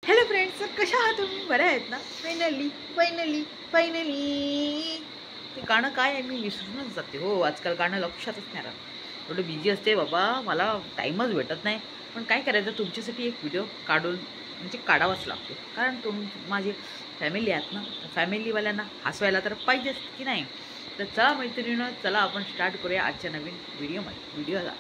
Hello friends, तर कशा आहात तुम्ही? बरे आहेत ना? फायनली फायनली फायनली ते गाणं काय आहे मी विसरूनच जाते. हो, आजकाल गाणं लक्षातच नाही राहत. एवढं बिझी असते बाबा, मला टाईमच भेटत नाही. पण काय करायचं, तुमच्यासाठी एक व्हिडिओ काढून म्हणजे काढावाच लागतो. कारण माझी फॅमिली आहेत ना, फॅमिलीवाल्यांना हसवायला तर पाहिजेच की नाही. तर चला मैत्रिणीनं, चला आपण स्टार्ट करूया आजच्या नवीन व्हिडिओला.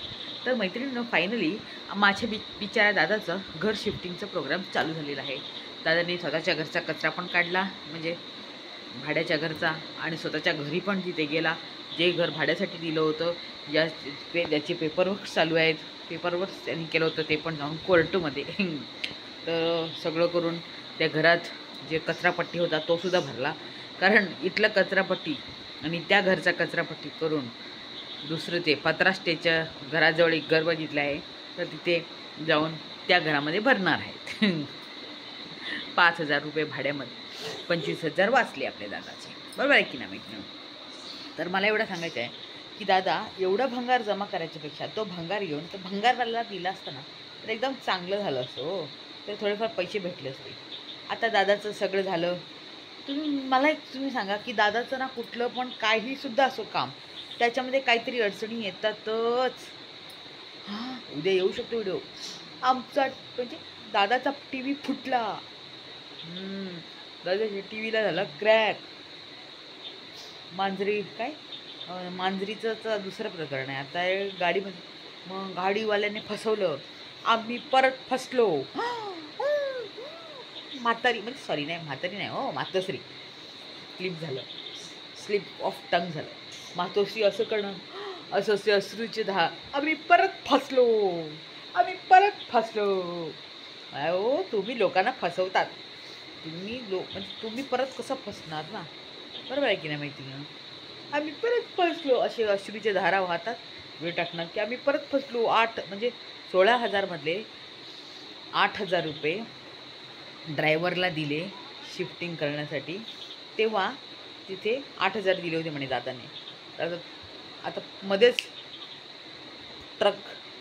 तर मैत्रिणीनं फायनली माझ्या बिचाऱ्या दादाचं घर शिफ्टिंगचं प्रोग्राम चालू झालेला आहे. दादाने स्वतःच्या घरचा कचरा पण काढला, म्हणजे भाड्याच्या घरचा, आणि स्वतःच्या घरी पण तिथे गेला. जे घर भाड्यासाठी दिलं होतं, ज्याचे पेपरवर्क चालू आहेत, पेपरवर्क त्यांनी केलं होतं, ते पण जाऊन कोर्टमध्ये तर सगळं करून त्या घरात जे कचरापट्टी होता तो सुद्धा भरला. कारण इथलं कचरापट्टी आणि त्या घरचा कचरापट्टी करून दुसरं ते पत्रास्टेच्या घराजवळ एक घर बघितलं आहे, तर तिथे जाऊन त्या घरामध्ये भरणार आहेत. 5,000 रुपये भाड्यामध्ये 25,000 वाचले आपल्या दादाचे, बरोबर आहे की नाही मैत्रिणी? तर मला एवढं सांगायचं आहे की दादा एवढा भंगार जमा करायच्यापेक्षा तो भंगार घेऊन तो भंगारवाल्याला दिला असताना तर एकदम चांगलं झालं असतं. हो, तर थोडेफार पैसे भेटले असते. आता दादाचं सगळं झालं. तुम्ही सांगा की दादाचं ना कुठलं पण काहीसुद्धा असो काम, त्याच्यामध्ये काहीतरी अडचणी येतातच. हां, उद्या येऊ शकतो व्हिडिओ आमचा, म्हणजे दादाचा टी व्ही फुटला. दादाच्या टी व्हीला झाला क्रॅक. मांजरीचं दुसरं प्रकरण आहे आता गाडीमध्ये. मग गाडीवाल्याने फसवलं, आम्ही परत फसलो. म्हातारी, म्हणजे सॉरी नाही, म्हातारी नाही हो, मातोश्री स्लिप ऑफ टंग झालं. मातोश्री असं करणं, असं असे अश्रूचे आम्ही परत फसलो. हो, तुम्ही लोकांना फसवतात. म्हणजे तुम्ही परत कसं फसणार ना, बरोबर आहे की नाही माहिती ना? आम्ही परत फसलो, असे अश्रूचे धारा वाहतात. वेळ टाकणार की आम्ही परत फसलो. 16,000 मधले 8,000 रुपये ड्रायव्हरला दिले शिफ्टिंग करण्यासाठी. तेव्हा तिथे 8,000 दिले होते म्हणे दादाने. तर आता मध्येच ट्रक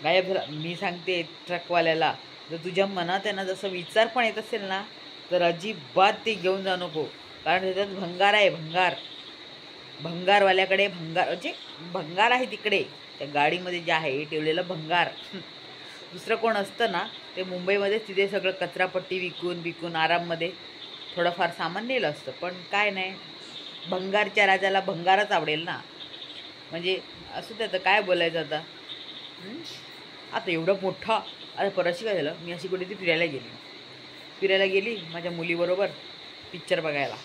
गायब झाला. मी सांगते ट्रकवाल्याला, जर तुझ्या मनात आहे ना जसं विचार पण येत असेल ना, तर अजिबात ते घेऊन जाऊ नको. कारण त्याच्यात भंगार आहे, भंगारवाल्याकडे म्हणजे भंगार आहे तिकडे, त्या गाडीमध्ये जे आहे ठेवलेलं भंगार. दुसरं कोण असतं ना, ते मुंबईमध्येच तिथे सगळं कचरापट्टी विकून आराममध्ये थोडंफार सामान नेलं असतं. पण काय नाही, भंगारच्या राजाला भंगारच आवडेल ना. म्हणजे असं त्याचं काय बोलायचं आता. आता एवढं मोठा, आता परवाशी काय झालं, मी अशी कुठेतरी फिरायला गेली माझ्या मुलीबरोबर पिक्चर बघायला.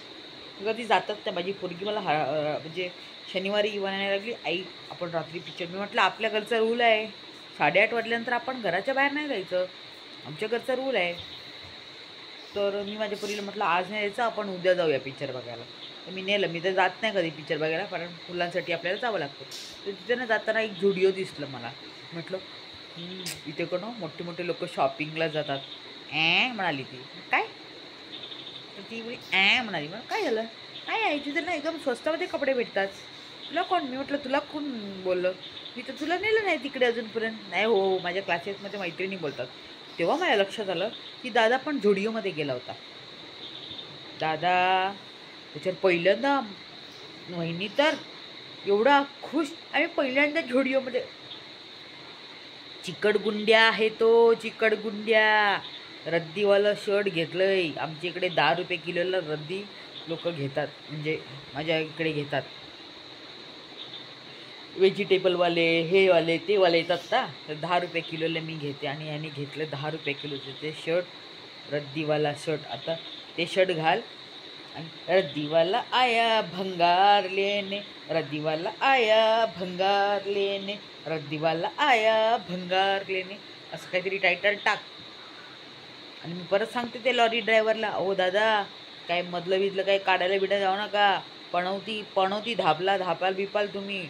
कधी जातात त्या, माझी पोरगी मला म्हणजे शनिवारी म्हणायला लागली, आई आपण रात्री पिक्चर. मी म्हटलं आपल्या घरचा रूल आहे, 8:30 वाजल्यानंतर आपण घराच्या बाहेर नाही जायचं, आमच्या घरचा रूल आहे. तर मी माझ्या पोरीला म्हटलं आज नाही जायचं, आपण उद्या जाऊया पिक्चर बघायला. तर मी नेलं. मी तर जात नाही कधी पिक्चर बघायला, कारण मुलांसाठी आपल्याला जावं लागतं. तर तिथे ना जाताना एक झुडिओ दिसलं मला. म्हटलं इथे कोण मोठे मोठे लोक शॉपिंगला जातात. म्हणाली ती. काय? तर ती म्हणाली. मग काय झालं? काय आहे तिथे ना एकदम स्वस्तामध्ये कपडे भेटतात. तुला कोण? मी म्हटलं तुला कोण बोललं? मी तर तुला नेलं नाही तिकडे अजूनपर्यंत. नाही हो, माझ्या क्लासेसमध्ये मैत्रिणी बोलतात. तेव्हा माझ्या लक्षात आलं की दादा पण झुडिओमध्ये गेला होता. दादा त्याच्यावर पहिल्यांदा वहिनी तर एवढा खुश. आम्ही पहिल्यांदा झुडिओमध्ये. चिकटगुंड्या आहे तो, चिकटगुंड्या. रद्दीवालं शर्ट घेतलंय. आमच्या इकडे 10 रुपये किलोला रद्दी लोक घेतात, म्हणजे माझ्या इकडे घेतात. व्हेजिटेबलवाले, हे वाले ते वाले येतात ना, तर 10 रुपये किलोला मी घेते. आणि याने घेतलं 10 रुपये किलोचं ते शर्ट, रद्दीवाला शर्ट. आता ते शर्ट घाल आणि रद्दीवाला आया भंगार लेने, रद्दीवाला आया भंगार लेने, रद्दीवाला आया भंगार लेने, असं काहीतरी टायटल टाक. आणि मी परत सांगते ते लॉरी ड्रायव्हरला, अहो दादा काय मधलं विधलं काही काढायला बिडायला जाऊ नका. पणवती धापाल बिपाल तुम्ही,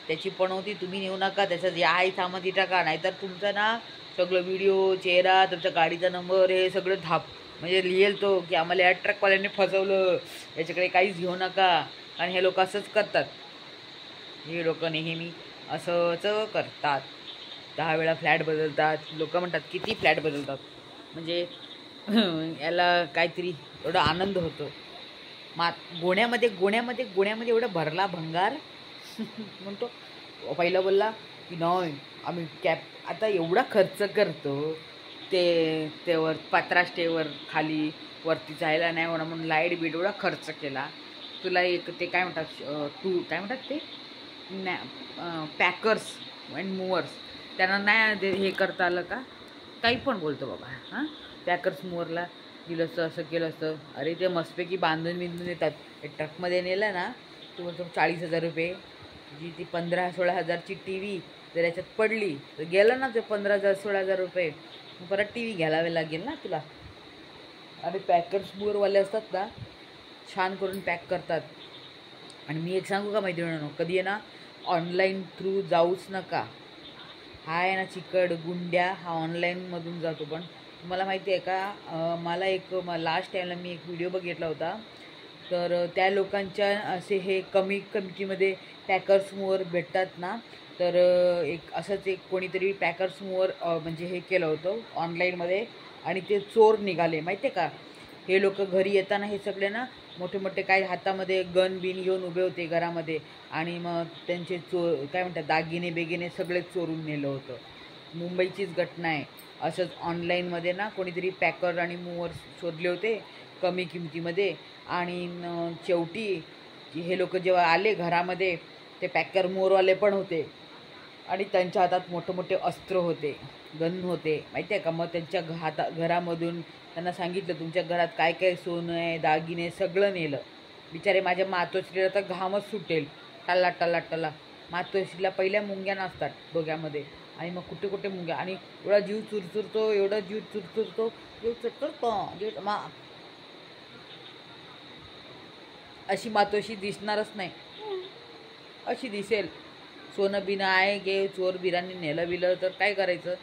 त्याची पणवती तुम्ही नेऊ नका. त्याचं जे आहे सामान ती टाका, नाहीतर तुमचं ना सगळं व्हिडिओ, चेहरा, तुमचा गाडीचा नंबर, हे सगळं म्हणजे लिहेल तो की आम्हाला या ट्रकवाल्याने फसवलं, याच्याकडे काहीच घेऊ नका. आणि हे लोक असंच करतात. हे लोक नेहमी असंच करतात. 10 वेळा फ्लॅट बदलतात. लोक म्हणतात किती फ्लॅट बदलतात, म्हणजे याला काहीतरी एवढा आनंद होतो. गोण्यामध्ये गोण्यामध्ये गोण्यामध्ये एवढा भरला भंगार. म्हणतो पहिला बोलला की नाही आम्ही कॅब आता एवढा खर्च करतो ते त्यावर 15 स्टेवर खाली वरती जायला नाही होणार म्हणून लाईट बीट एवढा खर्च केला. तुला एक ते काय म्हणतात तू काय म्हणतात ते पॅकर्स अँड मूवर्स त्यांना नाही हे करता आलं का? काही पण बोलतो बाबा. हां पॅकर्स मूवरला दिलं असतं असं केलं असतं. अरे ते मस्तपैकी बांधून बिंधून येतात. ते ट्रकमध्ये नेलं ना तू बोलतो 40,000 रुपये. जी ती 15-16 हजारची टी व्ही जर याच्यात पडली तर गेलं ना ते 15,000-16,000 रुपये. परत टी व्ही घ्यायला लागेल ना तुला. आणि पॅकर्स मूवरवाले असतात ना छान करून पॅक करतात. आणि मी एक सांगू का मैत्रिणींनो, कधी आहे ना ऑनलाईन थ्रू जाऊच नका. हा आहे ना चिकट गुंड्या हा ऑनलाईनमधून जातो. पण तुम्हाला माहिती आहे का मला एक लास्ट टाईमला मी एक व्हिडिओ बघितला होता. तर त्या लोकांच्या असे हे कमी किमतीमध्ये पॅकर्स मूवर भेटतात ना. तर एक असंच एक कोणीतरी पॅकर्स मूवर म्हणजे हे केलं होतं ऑनलाईनमध्ये. आणि ते चोर निघाले माहिती आहे का. हे लोक घरी येताना हे सगळे ना मोठे मोठे काय हातामध्ये गन बिन घेऊन उभे होते घरामध्ये. आणि मग त्यांचे काय म्हणतात दागिने बेगिने सगळेच चोरून नेलं होतं. मुंबईचीच घटना आहे. असंच ऑनलाईनमध्ये ना कोणीतरी पॅकर आणि मूवर शोधले होते कमी किमतीमध्ये. आणि शेवटी हे लोक जेव्हा आले घरामध्ये ते पॅकर मूवरवाले पण होते. आणि त्यांच्या हातात मोठे मोठे अस्त्र होते गन होते माहिती आहे का. मग त्यांच्या घरामधून त्यांना सांगितलं तुमच्या घरात काय काय सोनं आहे दागिने सगळं नेलं. बिचारे माझ्या मातोश्रीला तर घामच सुटेल. टल्ला टल्ला टल्ला. मातोश्रीला पहिल्या मुंग्या नसतात डोक्यामध्ये. आणि मग कुठे कुठे मुंग्या. आणि एवढा जीव चुरचुरतो एवढा जीव चुरचुरतो अशी मातोश्री दिसणारच नाही. अशी दिसेल. सोनं बिनं आहे गे चोर बिरांनी नेलं बिलं तर काय करायचं.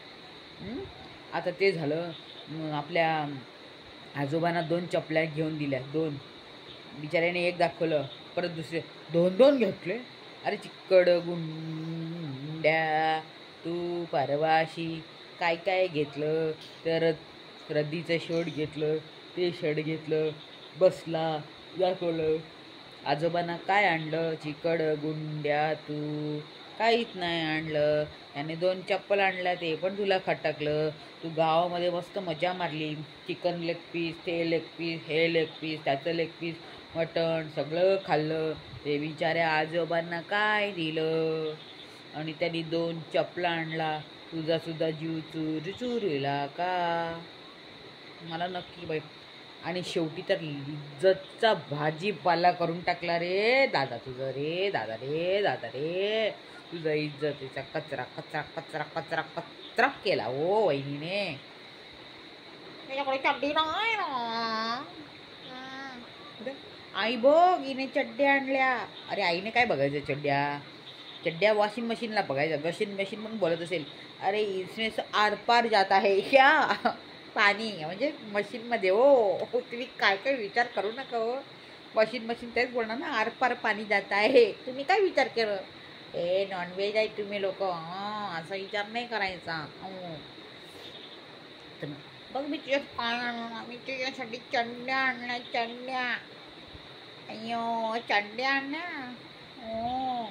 आता ते झालं. आपल्या आजोबांना 2 चपल्या घेऊन दिल्या. 2 बिचाऱ्याने एक दाखवलं परत दुसरे 2 घेतले. अरे चिक्कड गुंड्या तू परवाशी काय काय घेतलं. तर रद्दीचं शर्ट घेतलं ते शर्ट घेतलं बसला दाखवलं. आजोबांना काय आणलं चिकड गुंड्या तू काहीच नाही आणलं. त्याने 2 चप्पल आणल्या ते पण तुला खटकलं. तू गावामध्ये मस्त मजा मारली. चिकन लेग पीस ते लेग पीस हे लेग पीस त्याचं लेग पीस मटण सगळं खाल्लं. ते बिचाऱ्या आजोबांना काय दिलं. आणि त्यांनी 2 चपला आणला. तुझा सुद्धा जीव चुरला का. मला नक्की बाई. आणि शेवटी तर इज्जतचा भाजीपाला करून टाकला रे दादा तुझं रे दादा रे दादा रे. तुझा इज्जतीचा कचरा कचरा कचरा कचरा कचरा केला ओ वहिनीने. त्याच्याकडे चड्डी नाही ना. आई बघ हिने चड्ड्या आणल्या. अरे आईने काय बघायचं चड्ड्या वॉशिंग मशीनला बघायचं. वॉशिंग मशीन म्हणून बोलत असेल अरे इसमें से आर पार जाता है क्या पाणी म्हणजे मशीनमध्ये. हो तुम्ही काय काय विचार करू नका हो. वॉशिंग मशीन तेच बोलणार ना आर पार पाणी जात आहे. तुम्ही काय विचार केलं. नॉनव्हेज आहे तुम्ही लोक असा विचार नाही करायचा. बघ मी तुझ्या काय आणलं. मी तुझ्यासाठी चड्ड्या आणल्या चड्ड्या. अय्यो चड्ड्या आणल्या. हो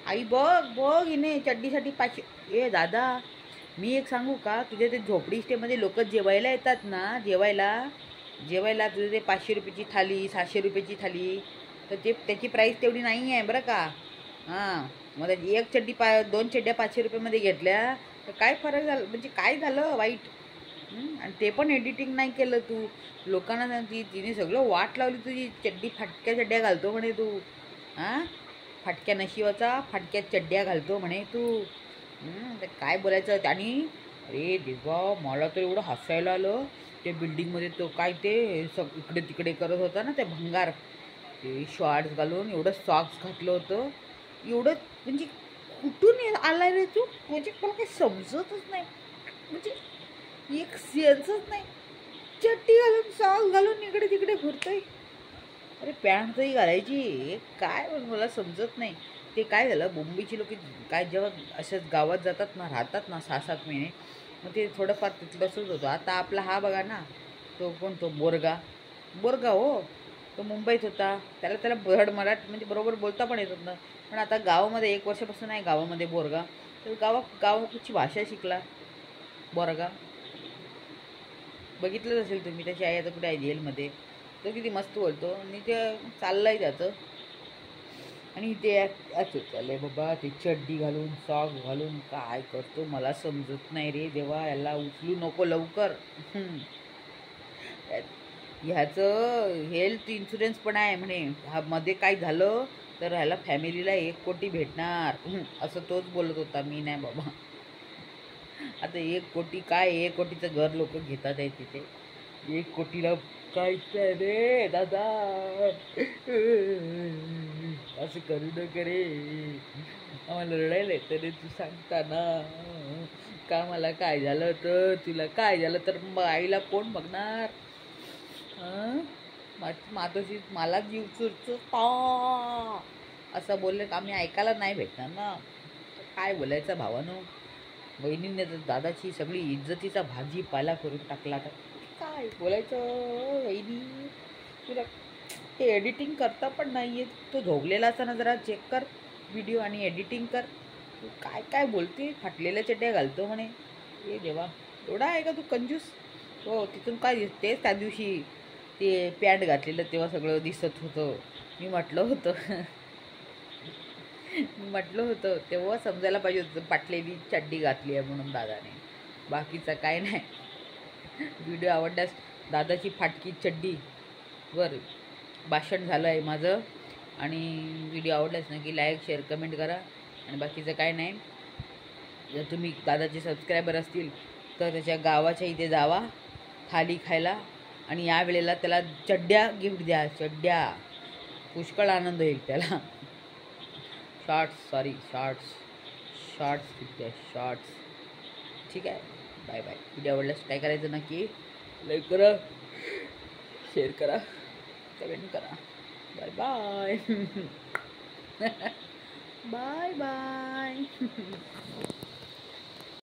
आई बघ बघ हिने चड्डीसाठी 500. दादा मी एक सांगू का. तुझ्या ते झोपडी स्टेमध्ये लोक जेवायला येतात ना जेवायला तुझे ते 500 रुपयाची थाली 600 रुपयाची थाली. तर ते त्याची प्राईस तेवढी नाही आहे बरं का. हां मग एक चड्डी 2 चड्ड्या 500 रुपयामध्ये घेतल्या तर काय फरक झाला म्हणजे काय झालं वाईट. आणि ते पण एडिटिंग नाही केलं तू. लोकांना तिने सगळं वाट लावली तुझी. चड्डी फाटक्या चड्ड्या घालतो म्हणे तू. हां फाटक्या नशिबाचा फाटक्या चड्ड्या घालतो म्हणे तू. तर काय बोलायचं. आणि अरे देवा मला तर एवढं हसायला आलं. त्या बिल्डिंगमध्ये तो काय ते इकडे तिकडे करत होता ना ते भंगार. ते शॉर्ट्स घालून एवढं सॉक्स घातलं होतं. एवढं म्हणजे कुठून आलाय रे तू. म्हणजे मला काही समजतच नाही. म्हणजे एक सेन्सच नाही. चड्डी घालून सॉक्स घालून इकडे तिकडे घुरतोय. अरे पॅन्ट तरी घालायची काय मला समजत नाही. ते काय झालं मुंबईची लोक काय जेव्हा अशाच गावात जातात ना राहतात ना 6-7 महिने मग ते थोडंफार तसंच होतं. आता आपला हा बघा ना, तो कोणतो बोरगा, बोरगा हो, तो मुंबईत होता. त्याला त्याला धड मराठी म्हणजे बरोबर बोलता पण येत होतं. पण आता गावामध्ये 1 वर्षापासून आहे गावामध्ये बोरगा. तर गावाची भाषा शिकला बोरगा. बघितलंच असेल तुम्ही. त्याची आई आता कुठे आहे, जेलमध्ये. तो किती मस्त बोलतो आणि ते चाललंय त्याचं. आणि ते असं चाललंय बाबा, ते चड्डी घालून सॉक घालून काय करतो मला समजत नाही रे देवा. याला उचलू नको लवकर. ह्याचं हेल्थ इन्शुरन्स पण आहे म्हणे. हा मध्ये काय झालं तर ह्याला फॅमिलीला 1 कोटी भेटणार, असं तोच बोलत होता. मी नाही बाबा. आता 1 कोटी काय, 1 कोटीचं घर लोक घेतात आहे तिथे. 1 कोटीला काय रे दादा. असं करू नका रे. आम्हाला रडायला येतं रे तू सांगताना. का मला काय झालं होतं, तुला काय झालं तर मग आईला कोण बघणार. मातोशी मला जीव चुरचुरता असं बोलले तर आम्ही ऐकायला नाही भेटणार ना. काय बोलायचं भावानो. वहिनीने तर दादाची सगळी इज्जतीचा भाजीपाला करून टाकला. तर काय बोलायचं वहिनी. तुला ते एडिटिंग करता पण नाही येत. तो झोगलेला असताना जरा चेक कर व्हिडिओ आणि एडिटिंग कर. तू काय काय बोलते, फाटलेल्या चड्ड्या घालतो म्हणे. ए देवा, एवढा आहे का तू कंजूस. हो, तिथून काय दिसते. त्या दिवशी ते पॅन्ट घातलेलं तेव्हा सगळं दिसत होतं. मी म्हटलं होतं तेव्हा समजायला पाहिजे होतं फाटलेली चड्डी घातली आहे म्हणून दादाने. बाकीचं काय नाही. व्हिडिओ आवडल्यास दादाची फाटकी चड्डी वर भाषण झालं आहे माझं. आणि व्हिडिओ आवडल्यास नक्की लाईक शेअर कमेंट करा. आणि बाकीचं काय नाही. जर तुम्ही दादाचे सबस्क्रायबर असतील तर त्याच्या गावाच्या इथे जावा थाली खायला. आणि यावेळेला त्याला चड्ड्या गिफ्ट द्या. चड्ड्या पुष्कळ आनंद होईल त्याला. शॉर्ट्स गिफ्ट द्या. शॉर्ट्स. ठीक आहे. Bye bye. व्हिडिओ आवडल्यास काय करायचं नक्की लाईक करा, शेअर करा, कमेंट करा. Bye bye. Bye bye.